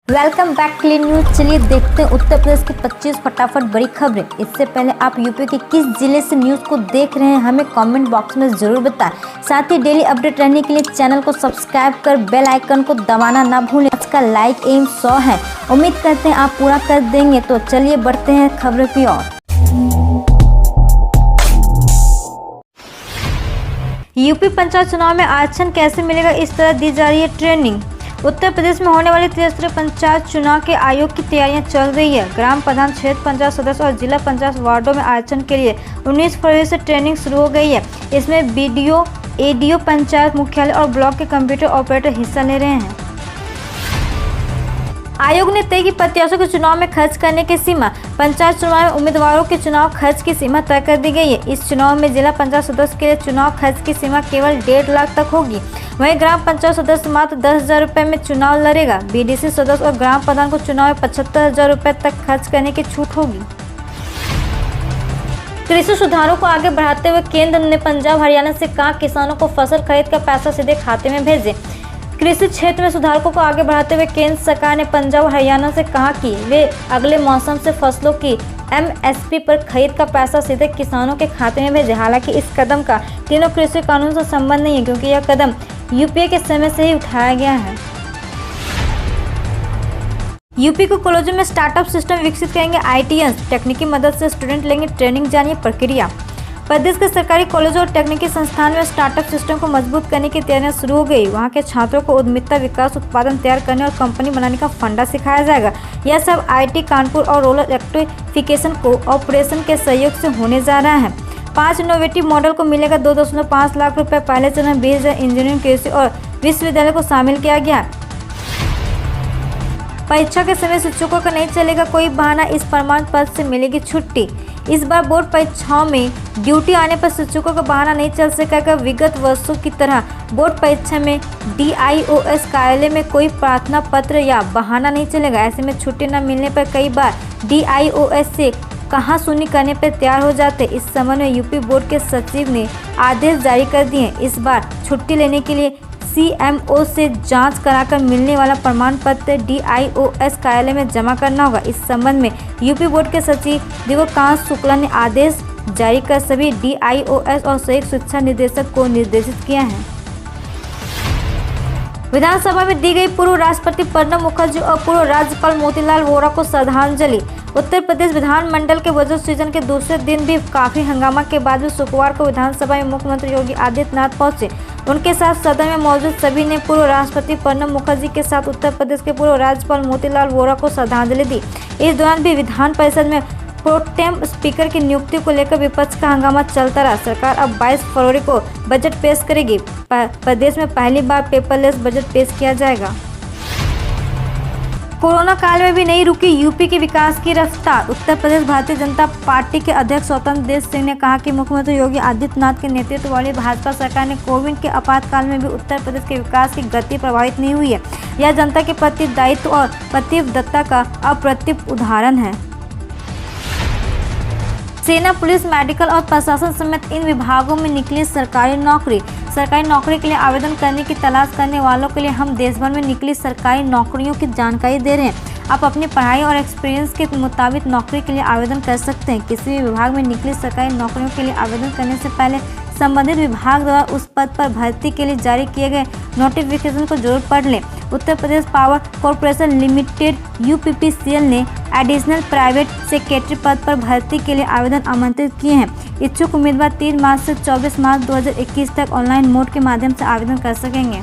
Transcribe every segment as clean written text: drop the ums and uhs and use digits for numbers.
Welcome back clean news. चलिए देखते हैं उत्तर प्रदेश की 25 फटाफट बड़ी खबरें। इससे पहले आप यूपी के किस जिले से न्यूज को देख रहे हैं हमें कमेंट बॉक्स में जरूर बताएं। साथ ही डेली अपडेट रहने के लिए चैनल को सब्सक्राइब कर बेल आइकन को दबाना ना भूलें। आज का लाइक एम 100 है, उम्मीद करते हैं आप पूरा कर देंगे। तो चलिए बढ़ते हैं खबरों की ओर। यूपी पंचायत चुनाव में आरक्षण कैसे मिलेगा, इस तरह दी जा रही है ट्रेनिंग। उत्तर प्रदेश में होने वाले त्रिस्तरीय पंचायत चुनाव के आयोग की तैयारियां चल रही है। ग्राम प्रधान, क्षेत्र पंचायत सदस्य और जिला पंचायत वार्डों में आरक्षण के लिए 19 फरवरी से ट्रेनिंग शुरू हो गई है। इसमें बीडीओ, एडीओ, पंचायत मुख्यालय और ब्लॉक के कंप्यूटर ऑपरेटर हिस्सा ले रहे हैं। आयोग ने तय की प्रत्याशियों के चुनाव में खर्च करने की सीमा। पंचायत चुनाव में उम्मीदवारों के चुनाव खर्च की सीमा तय कर दी गई है। इस चुनाव में जिला पंचायत सदस्य के लिए चुनाव खर्च की सीमा केवल 1.5 लाख तक होगी। वहीं ग्राम पंचायत सदस्य मात्र 10,000 रुपये में चुनाव लड़ेगा। बीडीसी सदस्य और ग्राम प्रधान को चुनाव में 75,000 रुपये तक खर्च करने की छूट होगी। कृषि सुधारों को आगे बढ़ाते हुए केंद्र ने पंजाब, हरियाणा से कहा किसानों को फसल खरीद का पैसा सीधे खाते में भेजें। कृषि क्षेत्र में सुधारों को आगे बढ़ाते हुए केंद्र सरकार ने पंजाब और हरियाणा से कहा कि वे अगले मौसम से फसलों की एमएसपी पर खरीद का पैसा सीधे किसानों के खाते में भेजे। हालांकि इस कदम का तीनों कृषि कानून से संबंध नहीं है, क्योंकि यह कदम यूपीए के समय से ही उठाया गया है। यूपी को कॉलेजों में स्टार्टअप सिस्टम विकसित करेंगे आईटीएस, तकनीकी मदद से स्टूडेंट लेंगे ट्रेनिंग। जानिए प्रक्रिया। प्रदेश के सरकारी कॉलेजों और तकनीकी संस्थान में स्टार्टअप सिस्टम को मजबूत करने की तैयारियां शुरू हो गई। वहां के छात्रों को उद्यमिता, विकास, उत्पादन तैयार करने और कंपनी बनाने का फंडा सिखाया जाएगा। यह सब आईटी कानपुर और रूरल इलेक्ट्रिफिकेशन को ऑपरेशन के सहयोग से होने जा रहा है। 5 इनोवेटिव मॉडल को मिलेगा 2.5 लाख रुपए। पहले चरण में 20,000 इंजीनियरिंग, कृषि और विश्वविद्यालय को शामिल किया गया। परीक्षा के समय शिक्षकों का नहीं चलेगा कोई बहाना, इस प्रमाण पत्र से मिलेगी छुट्टी। इस बार बोर्ड परीक्षाओं में ड्यूटी आने पर शिक्षकों का बहाना नहीं चल सकेगा। विगत वर्षों की तरह बोर्ड परीक्षा में डीआईओएस कार्यालय में कोई प्रार्थना पत्र या बहाना नहीं चलेगा। ऐसे में छुट्टी न मिलने पर कई बार डीआईओएस से कहासुनी करने पर तैयार हो जाते। इस संबंध में यूपी बोर्ड के सचिव ने आदेश जारी कर दिए। इस बार छुट्टी लेने के लिए सीएमओ से जांच कराकर मिलने वाला प्रमाण पत्र डीआईओएस कार्यालय में जमा करना होगा। इस संबंध में यूपी बोर्ड के सचिव दिव्यकांत शुक्ला ने आदेश जारी कर सभी डीआईओएस और संयुक्त शिक्षा निदेशक को निर्देशित किया है। विधानसभा में दी गई पूर्व राष्ट्रपति प्रणब मुखर्जी और पूर्व राज्यपाल मोतीलाल वोरा को श्रद्धांजलि। उत्तर प्रदेश विधानमंडल के बजट सत्र के दूसरे दिन भी काफी हंगामा के बाद भी शुक्रवार को विधानसभा में मुख्यमंत्री योगी आदित्यनाथ पहुंचे। उनके साथ सदन में मौजूद सभी ने पूर्व राष्ट्रपति प्रणब मुखर्जी के साथ उत्तर प्रदेश के पूर्व राज्यपाल मोतीलाल वोरा को श्रद्धांजलि दी। इस दौरान भी विधान परिषद में प्रोटेम स्पीकर की नियुक्ति को लेकर विपक्ष का हंगामा चलता रहा। सरकार अब 22 फरवरी को बजट पेश करेगी। प्रदेश में पहली बार पेपरलेस बजट पेश किया जाएगा। कोरोना काल में भी नहीं रुकी यूपी के विकास की रफ्तार। उत्तर प्रदेश भारतीय जनता पार्टी के अध्यक्ष स्वतंत्र देव सिंह ने कहा कि मुख्यमंत्री योगी आदित्यनाथ के नेतृत्व वाली भाजपा सरकार ने कोविड के आपातकाल में भी उत्तर प्रदेश के विकास की गति प्रभावित नहीं हुई है। यह जनता के प्रति दायित्व और प्रतिबद्धता का अप्रतिम उदाहरण है। सेना, पुलिस, मेडिकल और प्रशासन समेत इन विभागों में निकली सरकारी नौकरी। सरकारी नौकरी के लिए आवेदन करने की तलाश करने वालों के लिए हम देश भर में निकली सरकारी नौकरियों की जानकारी दे रहे हैं। आप अपनी पढ़ाई और एक्सपीरियंस के मुताबिक नौकरी के लिए आवेदन कर सकते हैं। किसी भी विभाग में निकली सरकारी नौकरियों के लिए आवेदन करने से पहले संबंधित विभाग द्वारा उस पद पर भर्ती के लिए जारी किए गए नोटिफिकेशन को जरूर पढ़ लें। Uttar Pradesh power corporation limited UPPCL ने एडिशनल प्राइवेट सेक्रेटरी पद पर भर्ती के लिए आवेदन आमंत्रित किए हैं। इच्छुक उम्मीदवार 3 मार्च से 24 मार्च 2021 तक ऑनलाइन मोड के माध्यम से आवेदन कर सकेंगे।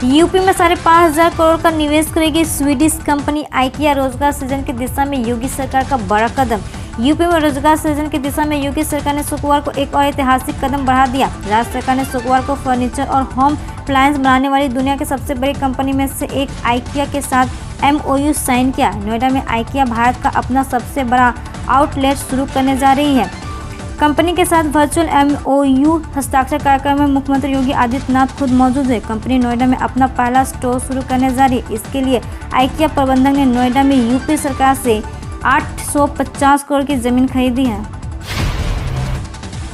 यूपी में 5,500 करोड़ का निवेश करेगी स्वीडिश कंपनी आइकिया। रोजगार सृजन की दिशा में योगी सरकार का बड़ा कदम। यूपी में रोजगार सृजन की दिशा में योगी सरकार ने शुक्रवार को एक और ऐतिहासिक कदम बढ़ा दिया। राज्य सरकार ने शुक्रवार को फर्नीचर और होम अप्लायंस बनाने वाली दुनिया की सबसे बड़ी कंपनी में से एक आइकिया के साथ एमओयू साइन किया। नोएडा में आइकिया भारत का अपना सबसे बड़ा आउटलेट शुरू करने जा रही है। कंपनी के साथ वर्चुअल एमओयू हस्ताक्षर कार्यक्रम में मुख्यमंत्री योगी आदित्यनाथ खुद मौजूद है। कंपनी नोएडा में अपना पहला स्टोर शुरू करने जा रही है। इसके लिए आइकिया प्रबंधक ने नोएडा में यूपी सरकार से 850 करोड़ की जमीन खरीदी है।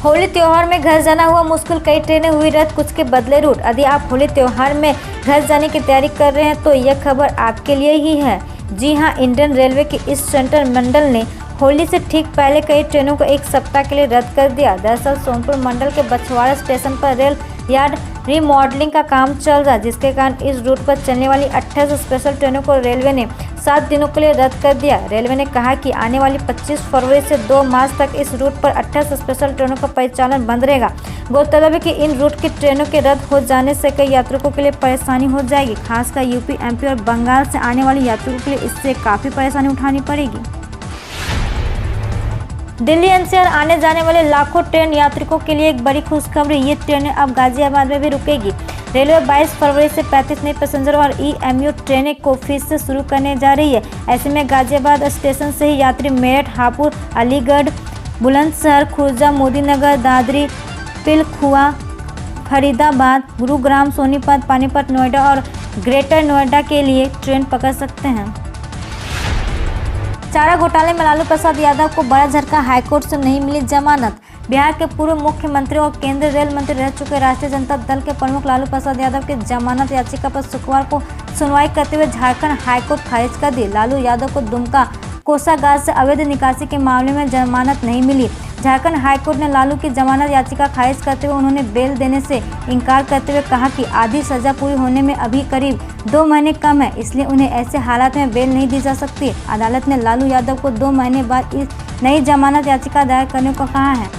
होली त्योहार में घर जाना हुआ मुश्किल, कई ट्रेनें हुई रद्द, कुछ के बदले रूट। यदि आप होली त्योहार में घर जाने की तैयारी कर रहे हैं तो यह खबर आपके लिए ही है। जी हां, इंडियन रेलवे के इस सेंट्रल मंडल ने होली से ठीक पहले कई ट्रेनों को एक सप्ताह के लिए रद्द कर दिया। दरअसल सोनपुर मंडल के बछवाड़ा स्टेशन पर रेल यार्ड रीमॉडलिंग का काम चल रहा है, जिसके कारण इस रूट पर चलने वाली 28 स्पेशल ट्रेनों को रेलवे ने 7 दिनों के लिए रद्द कर दिया। रेलवे ने कहा कि आने वाली 25 फरवरी से 2 मार्च तक इस रूट पर 28 स्पेशल ट्रेनों का परिचालन बंद रहेगा। गौरतलब है कि इन रूट की ट्रेनों के रद्द हो जाने से कई यात्रियों के लिए परेशानी हो जाएगी। खासकर यूपी, एमपी और बंगाल से आने वाले यात्रियों के लिए इससे काफ़ी परेशानी उठानी पड़ेगी। दिल्ली एनसीआर आने जाने वाले लाखों ट्रेन यात्रिकों के लिए एक बड़ी खुशखबरी। ये ट्रेनें अब गाजियाबाद में भी रुकेगी। रेलवे 22 फरवरी से 35 नई पैसेंजर और ईएमयू ट्रेनें को फिर से शुरू करने जा रही है। ऐसे में गाजियाबाद स्टेशन से ही यात्री मेरठ, हापुड़, अलीगढ़, बुलंदशहर, खुर्जा, मोदीनगर, दादरी, पिलखुआ, फरीदाबाद, गुरुग्राम, सोनीपत, पानीपत, नोएडा और ग्रेटर नोएडा के लिए ट्रेन पकड़ सकते हैं। चारा घोटाले में लालू प्रसाद यादव को बड़ा झटका, हाईकोर्ट से नहीं मिली जमानत। बिहार के पूर्व मुख्यमंत्री और केंद्रीय रेल मंत्री रह चुके राष्ट्रीय जनता दल के प्रमुख लालू प्रसाद यादव की जमानत याचिका पर शुक्रवार को सुनवाई करते हुए झारखंड हाईकोर्ट खारिज कर दी। लालू यादव को दुमका कोषागार से अवैध निकासी के मामले में जमानत नहीं मिली। झारखंड हाईकोर्ट ने लालू की जमानत याचिका खारिज करते हुए उन्होंने बेल देने से इनकार करते हुए कहा कि आधी सजा पूरी होने में अभी करीब 2 महीने कम है, इसलिए उन्हें ऐसे हालात में बेल नहीं दी जा सकती। अदालत ने लालू यादव को 2 महीने बाद इस नई जमानत याचिका दायर करने को कहा है।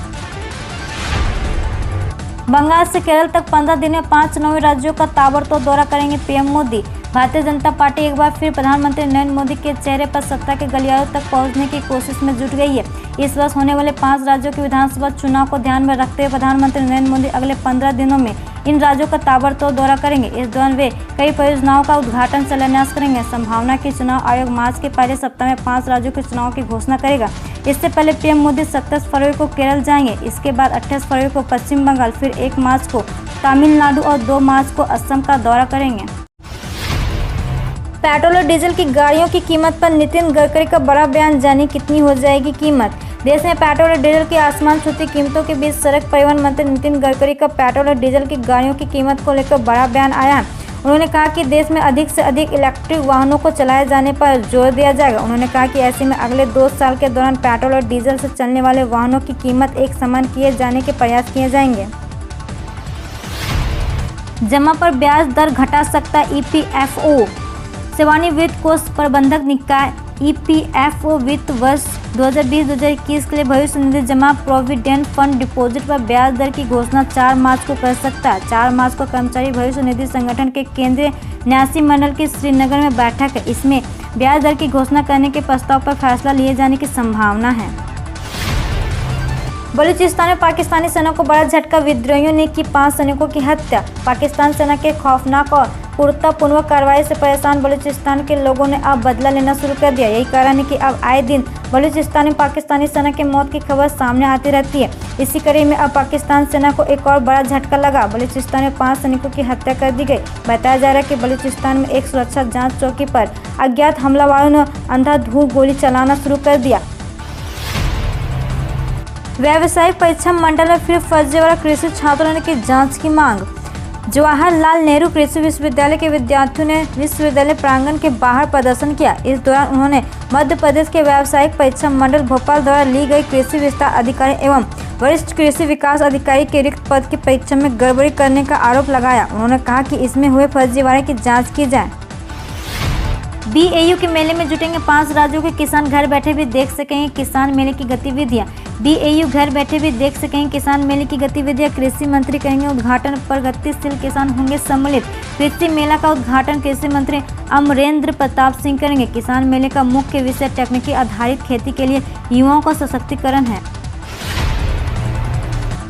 बंगाल से केरल तक 15 दिन में 5 चुनावी राज्यों का ताबड़तोड़ दौरा करेंगे पीएम मोदी। भारतीय जनता पार्टी एक बार फिर प्रधानमंत्री नरेंद्र मोदी के चेहरे पर सत्ता के गलियारों तक पहुंचने की कोशिश में जुट गई है। इस वर्ष होने वाले 5 राज्यों के विधानसभा चुनाव को ध्यान में रखते हुए प्रधानमंत्री नरेंद्र मोदी अगले 15 दिनों में इन राज्यों का ताबड़तोड़ दौरा करेंगे। इस दौरान वे कई परियोजनाओं का उद्घाटन शिलान्यास करेंगे। संभावना की चुनाव आयोग मार्च के पहले सप्ताह में 5 राज्यों के चुनाव की घोषणा करेगा। इससे पहले पीएम मोदी 27 फरवरी को केरल जाएंगे। इसके बाद 28 फरवरी को पश्चिम बंगाल, फिर 1 मार्च को तमिलनाडु और 2 मार्च को असम का दौरा करेंगे। पेट्रोल और डीजल की गाड़ियों की कीमत पर नितिन गडकरी का बड़ा बयान, जानिए कितनी हो जाएगी कीमत। देश में पेट्रोल और डीजल की आसमान छूती कीमतों के बीच सड़क परिवहन मंत्री नितिन गडकरी का पेट्रोल और डीजल की गाड़ियों की कीमत को लेकर बड़ा बयान आया है। उन्होंने कहा कि देश में अधिक से अधिक इलेक्ट्रिक वाहनों को चलाए जाने पर जोर दिया जाएगा। उन्होंने कहा कि ऐसे में अगले 2 साल के दौरान पेट्रोल और डीजल से चलने वाले वाहनों की कीमत एक समान किए जाने के प्रयास किए जाएंगे। जमा पर ब्याज दर घटा सकता ईपीएफओ। सेवानिवृत्त कोष प्रबंधक निकाय ईपीएफओ वित्त वर्ष 2020-2021 के लिए भविष्य निधि जमा प्रोविडेंट फंड डिपॉजिट पर ब्याज दर की घोषणा 4 मार्च को कर सकता है। 4 मार्च को कर्मचारी भविष्य निधि संगठन के केंद्रीय न्यासी मंडल की श्रीनगर में बैठक है। इसमें ब्याज दर की घोषणा करने के प्रस्ताव पर फैसला लिए जाने की संभावना है। बलूचिस्तान में पाकिस्तानी सेना को बड़ा झटका, विद्रोहियों ने की 5 सैनिकों की हत्या। पाकिस्तान सेना के खौफनाक और क्रूरतापूर्ण कार्रवाई से परेशान बलूचिस्तान के लोगों ने अब बदला लेना शुरू कर दिया। यही कारण है कि अब आए दिन बलूचिस्तान में पाकिस्तानी सेना की मौत की खबर सामने आती रहती है। इसी कड़ी में अब पाकिस्तान सेना को एक और बड़ा झटका लगा। बलूचिस्तान में 5 सैनिकों की हत्या कर दी गई। बताया जा रहा है कि बलूचिस्तान में एक सुरक्षा जाँच चौकी पर अज्ञात हमलावरों ने अंधाधुंध गोली चलाना शुरू कर दिया। व्यावसायिक परीक्षा मंडल में फिर फर्जीवाड़ा, कृषि छात्रों ने की जांच की मांग। जवाहरलाल नेहरू कृषि विश्वविद्यालय के विद्यार्थियों ने विश्वविद्यालय प्रांगण के बाहर प्रदर्शन किया। इस दौरान उन्होंने मध्य प्रदेश के व्यावसायिक परीक्षा मंडल भोपाल द्वारा ली गई कृषि विस्तार अधिकारी एवं वरिष्ठ कृषि विकास अधिकारी के रिक्त पद की परीक्षा में गड़बड़ी करने का आरोप लगाया। उन्होंने कहा कि इसमें हुए फर्जीवाड़े की जाँच की जाए। बीएयू के मेले में जुटेंगे 5 राज्यों के किसान, घर बैठे भी देख सकेंगे किसान मेले की गतिविधियां। बीएयू घर बैठे भी देख सकेंगे किसान मेले की गतिविधियां। कृषि मंत्री करेंगे उद्घाटन, प्रगतिशील किसान होंगे सम्मिलित। कृषि मेला का उद्घाटन कृषि मंत्री अमरेंद्र प्रताप सिंह करेंगे। किसान मेले का मुख्य विषय तकनीकी आधारित खेती के लिए युवाओं का सशक्तिकरण है।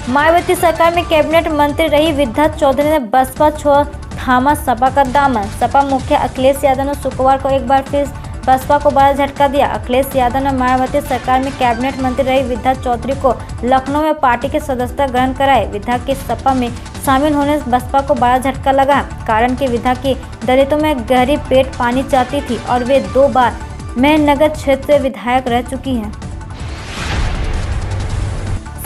मायावती सरकार में कैबिनेट मंत्री रही विद्या चौधरी ने बसपा छोड़ थामा सपा का दामन। सपा मुखिया अखिलेश यादव ने शुक्रवार को एक बार फिर बसपा को बड़ा झटका दिया। अखिलेश यादव ने मायावती सरकार में कैबिनेट मंत्री रही विद्या चौधरी को लखनऊ में पार्टी की सदस्यता ग्रहण कराए। विद्या के सपा में शामिल होने से बसपा को बड़ा झटका लगा, कारण कि विद्या की दलितों में गहरी पेट पानी चाहती थी और वे 2 बार मेहनगर क्षेत्र से विधायक रह चुकी हैं।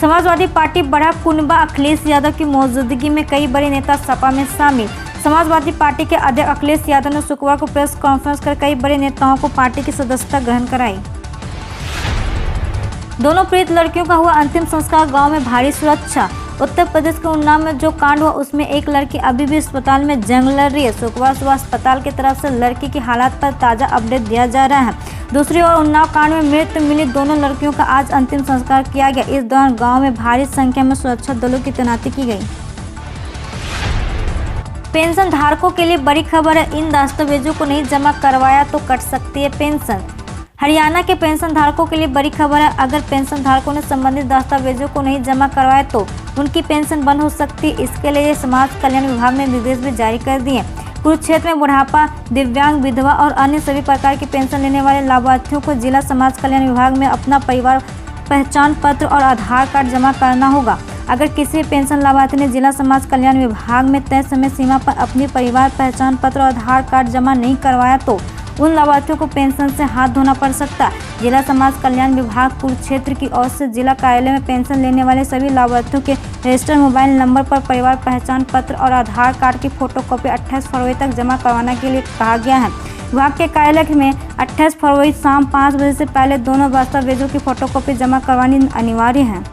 समाजवादी पार्टी बड़ा कुनबा अखिलेश यादव की मौजूदगी में कई बड़े नेता सपा में शामिल। समाजवादी पार्टी के अध्यक्ष अखिलेश यादव ने शुक्रवार को प्रेस कॉन्फ्रेंस कर कई बड़े नेताओं को पार्टी की सदस्यता ग्रहण कराई। दोनों पीड़ित लड़कियों का हुआ अंतिम संस्कार, गांव में भारी सुरक्षा। उत्तर प्रदेश के उन्नाव में जो कांड हुआ उसमें एक लड़की अभी भी अस्पताल में जंग लड़ रही है। शुक्रवार सुबह अस्पताल की तरफ से लड़की की हालत पर ताजा अपडेट दिया जा रहा है। दूसरी ओर उन्नाव कांड में मृत मिली दोनों लड़कियों का आज अंतिम संस्कार किया गया। इस दौरान गाँव में भारी संख्या में सुरक्षा दलों की तैनाती की गई। पेंशन धारकों के लिए बड़ी खबर है, इन दस्तावेजों को नहीं जमा करवाया तो कट सकती है पेंशन। हरियाणा के पेंशन धारकों के लिए बड़ी खबर है, अगर पेंशन धारकों ने संबंधित दस्तावेजों को नहीं जमा करवाया तो उनकी पेंशन बंद हो सकती है। इसके लिए समाज कल्याण विभाग ने निर्देश भी जारी कर दिए। कुरुक्षेत्र में बुढ़ापा, दिव्यांग, विधवा और अन्य सभी प्रकार की पेंशन लेने वाले लाभार्थियों को जिला समाज कल्याण विभाग में अपना परिवार पहचान पत्र और आधार कार्ड जमा करना होगा। अगर किसी पेंशन लाभार्थी ने जिला समाज कल्याण विभाग में तय समय सीमा पर अपनी परिवार पहचान पत्र और आधार कार्ड जमा नहीं करवाया तो उन लाभार्थियों को पेंशन से हाथ धोना पड़ सकता है। जिला समाज कल्याण विभाग कुरुक्षेत्र की ओर से जिला कार्यालय में पेंशन लेने वाले सभी लाभार्थियों के रजिस्टर्ड मोबाइल नंबर पर परिवार पहचान पत्र और आधार कार्ड की फोटोकॉपी 28 फरवरी तक जमा करवाने के लिए कहा गया है। विभाग के कार्यालय में 28 फरवरी शाम 5 बजे से पहले दोनों दस्तावेजों की फोटोकॉपी जमा करवानी अनिवार्य है।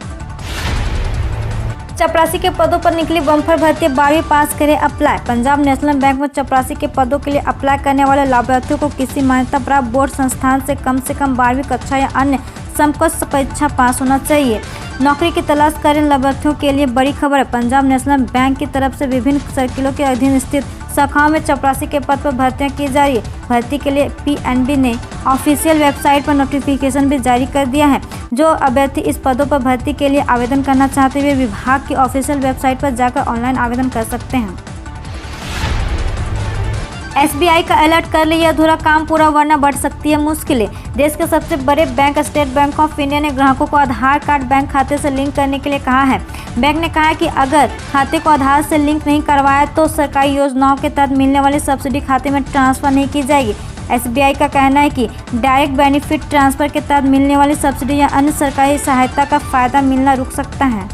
चपरासी के पदों पर निकली बम्पर भर्ती, 12वीं पास करें अप्लाई। पंजाब नेशनल बैंक में चपरासी के पदों के लिए अप्लाई करने वाले लाभार्थियों को किसी मान्यता प्राप्त बोर्ड संस्थान से कम 12वीं कक्षा या अन्य समकक्ष परीक्षा पास होना चाहिए। नौकरी की तलाश कर रहे लाभार्थियों के लिए बड़ी खबर है। पंजाब नेशनल बैंक की तरफ से विभिन्न सर्किलों के अधीन स्थित शाखाओं में चपरासी के पद पर भर्तियां की जा रही है। भर्ती के लिए पीएनबी ने ऑफिशियल वेबसाइट पर नोटिफिकेशन भी जारी कर दिया है। जो अभ्यर्थी इस पदों पर भर्ती के लिए आवेदन करना चाहते हुए विभाग की ऑफिशियल वेबसाइट पर जाकर ऑनलाइन आवेदन कर सकते हैं। एसबीआई का अलर्ट, कर लिए अधूरा काम पूरा वरना बढ़ सकती है मुश्किलें। देश के सबसे बड़े bank state bank of India ने ग्राहकों को आधार कार्ड बैंक खाते से लिंक करने के लिए कहा है। बैंक ने कहा है कि अगर खाते को आधार से लिंक नहीं करवाया तो सरकारी योजनाओं के तहत मिलने वाली सब्सिडी खाते में ट्रांसफर नहीं की जाएगी। एसबीआई का कहना है कि डायरेक्ट बेनिफिट ट्रांसफर के तहत मिलने वाली सब्सिडी या अन्य सरकारी सहायता का फायदा मिलना रुक सकता है।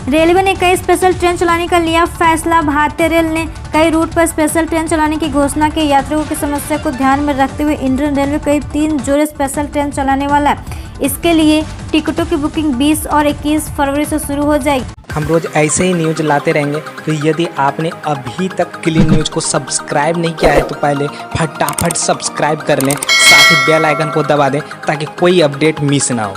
रेलवे ने कई स्पेशल ट्रेन चलाने का लिया फैसला। भारतीय रेल ने कई रूट पर स्पेशल ट्रेन चलाने की घोषणा की। यात्रियों की समस्या को ध्यान में रखते हुए इंडियन रेलवे करीब 3 जोड़े स्पेशल ट्रेन चलाने वाला है। इसके लिए टिकटों की बुकिंग 20 और 21 फरवरी से शुरू हो जाएगी। हम रोज ऐसे ही न्यूज लाते रहेंगे, तो यदि आपने अभी तक क्लीन न्यूज को सब्सक्राइब नहीं किया है तो पहले फटाफट सब्सक्राइब कर लें, साथ ही बेल आइकन को दबा दें ताकि कोई अपडेट मिस ना हो।